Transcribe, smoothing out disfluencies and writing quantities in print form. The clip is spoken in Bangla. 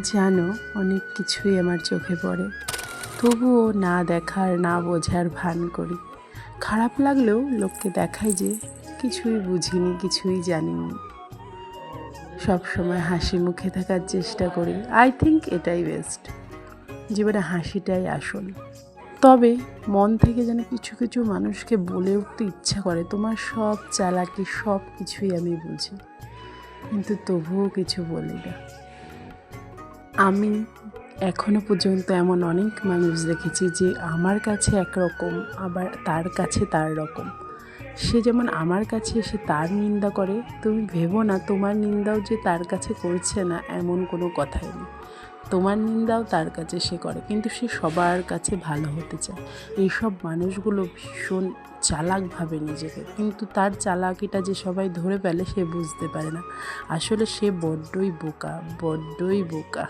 জানো, অনেক কিছুই আমার চোখে পড়ে, তবুও না দেখার না বোঝার ভান করি। খারাপ লাগলেও লোককে দেখায় যে কিছুই বুঝিনি, কিছুই জানিনি। সবসময় হাসি মুখে থাকার চেষ্টা করি। আই থিঙ্ক এটাই বেস্ট। জীবনে হাসিটাই আসল। তবে মন থেকে যেন কিছু কিছু মানুষকে বলে উঠতে ইচ্ছা করে, তোমার সব চালাকি সব কিছুই আমি বুঝি, কিন্তু তবুও কিছু বলি না। আমি এখনো পর্যন্ত এমন অনেক মানুষ দেখেছি যে আমার কাছে একরকম, আবার তার কাছে তার রকম। সে যেমন আমার কাছে এসে তার নিন্দা করে, তুমি ভেবো না তোমার নিন্দাও যে তার কাছে করছে না, এমন কোনো কথাই নেই। তোমার নিন্দাও তার কাছে সে করে, কিন্তু সে সবার কাছে ভালো হতে চায়। এইসব মানুষগুলো ভীষণ চালাক ভাবে নিজেকে, কিন্তু তার চালাকিটা যে সবাই ধরে ফেলে সে বুঝতে পারে না। আসলে সে বড্ডই বোকা, বড্ডই বোকা।